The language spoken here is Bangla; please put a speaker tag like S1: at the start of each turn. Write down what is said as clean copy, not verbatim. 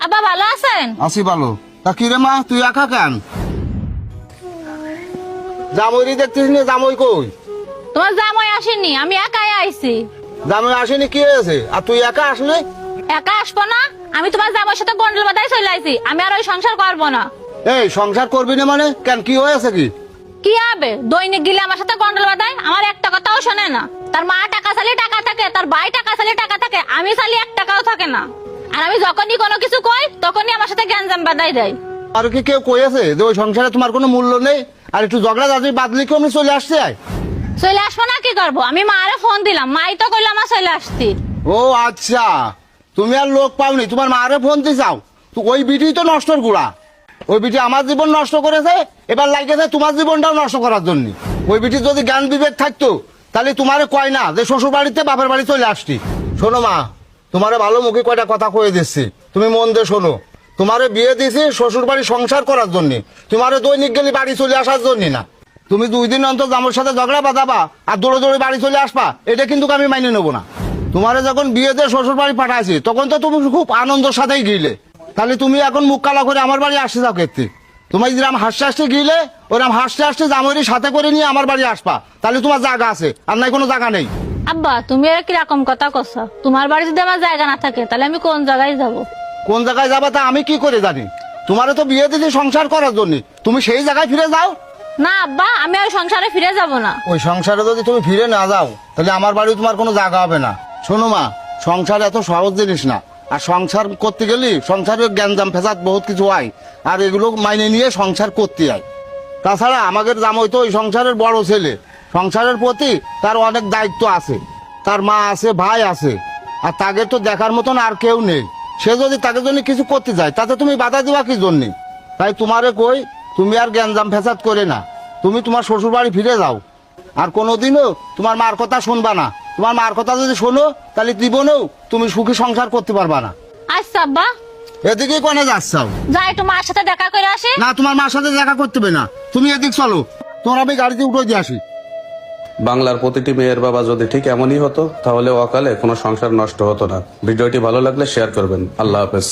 S1: আব্বা ভালো আছেন?
S2: আছি ভালো। তা কি রে মা, তুই একা কেন? জামইরি দেখছিস না? জামই কই?
S1: তোমার জামাই আসেনি, আমি একাই আইছি।
S2: জামই আসেনি কি হয়েছে? আর তুই একা আসলি?
S1: একা আসবো না? আমি তোমার জামাইয়ের সাথে গন্ডল বাঁধাই চলে আইছি। আমি আর ওই সংসার করবো না।
S2: এই সংসার করবি না মানে কেন, কি হয়েছে কি?
S1: কি হবে? দৈনিক গিলে আমার সাথে গন্ডল বাঁধায়, আমার একটা কথাও শোনে না। তার মা টাকা চালি টাকা থাকে, তার ভাই টাকা চালি টাকা থাকে, আমি চালি 1 টাকাও থাকে না। আর আমি যখনই কোনো কিছু কই তখনই আমার সাথে গ্যাঞ্জাম বাঁধাই দেয়।
S2: আর কি কেউ কইছে যে ওই সংসারে তোমার কোনো মূল্য নেই? আর একটু ঝগড়া ঝাঁটি বাদলি কি আমি চলে আসছি?
S1: চলে আসবো না, কি করবো? আমি মারে ফোন দিলাম, মাই তো কইলো আমার চলে আসছি।
S2: ও আচ্ছা, তুমি আর লোক পাওনি, তোমার মারে ফোন দিয়ে যাও। তো ওই বিটি তো নষ্টর গুড়া। ওই বিটি আমার জীবন নষ্ট করেছে, এবার লাগেছে তোমার জীবনটাও নষ্ট করার জন্য। ওই বিটি যদি জ্ঞান বিবেক থাকতো তাহলে তোমারে কয় না যে শ্বশুর বাড়িতে বাপের বাড়ি চলে আসছি। শোনো মা, তোমারে ভালো মুখে কয়টা কথা কয়ে দিচ্ছি, তুমি মন দিয়ে শোনো। তোমারে বিয়ে দিয়েছি শ্বশুর বাড়ি সংসার করার জন্য, তোমারে দৈনিক গেলে বাড়ি চলে আসার জন্য না। তুমি 2 দিন অন্তর জামুর সাথে ঝগড়া বাঁধাবা আর দৌড়ে দৌড়ে বাড়ি চলে আসবা, এটা কিন্তু আমি মাইনে নেবো না। তোমারে যখন বিয়ে দিয়ে শ্বশুর বাড়ি পাঠাইছি তখন তো তুমি খুব আনন্দের সাথেই গিলে, তাহলে তুমি এখন মুখ কালা করে আমার বাড়ি আসতে যাও কেতে? তোমার যেরকম হাসতে হাসতে গিলে ওরকম হাসতে হাসতে জামুরির সাথে করে নিয়ে আমার বাড়ি আসবা, তাহলে তোমার জায়গা আছে, আর নাই কোনো জায়গা নেই।
S1: আব্বা তুমি আর কিরকম কথা কছ? তোমার বাড়ি যদি আমার জায়গা না থাকে তাহলে আমি কোন জায়গায় যাব?
S2: কোন জায়গায় যাবা তা আমি কি করে জানি? তোমারে তো বিয়ে দিয়েছি সংসার করার জন্য, তুমি সেই জায়গায় ফিরে যাও।
S1: না আব্বা, আমি আর সংসারে ফিরে যাব না।
S2: ওই সংসারে যদি তুমি ফিরে না যাও তাহলে আমার বাড়ি তোমার কোনো জায়গা হবে না। শোনো মা, সংসার এত সহজ জিনিস না। আর সংসার করতে গেলে সংসারের গ্যাঞ্জাম ফেসাদ বহুত কিছু হয়, আর এগুলো মাইনে নিয়ে সংসার করতে হয়। তাছাড়া আমাদের জামাই তো ওই সংসারের বড় ছেলে, সংসারের প্রতি তার অনেক দায়িত্ব আছে। তার মা আছে, ভাই আছে, আর তাকে তো দেখার মতন আর কেউ নেই। সে যদি তাকে জন্য কিছু করতে যায় তাতে তুমি বাধা দিবা কি জন্যে? তাই তোমারে কই, তুমি আর গ্যাঞ্জাম ফেসাদ করে না, তুমি তোমার শ্বশুর বাড়ি ফিরে যাও। আর কোনোদিনও তোমার মার কথা শুনবা না। তোমার মার কথা যদি শোনো তাহলে জীবনেও তুমি সুখী সংসার করতে পারবা না।
S1: আচ্ছা আব্বা,
S2: এদিকে কোনে যাচ্ছাও?
S1: যাই একটু মার সাথে দেখা করে আসি।
S2: না, তোমার মার সাথে দেখা করতে হবে না, তুমি এদিক চলো, তোমার আমি গাড়িতে উঠে দিয়ে আসি।
S3: বাংলার প্রতিটি মেয়ের বাবা যদি ঠিক এমনই হতো তাহলে অকালে কোনো সংসার নষ্ট হতো না। ভিডিওটি ভালো লাগলে শেয়ার করবেন। আল্লাহ হাফেজ।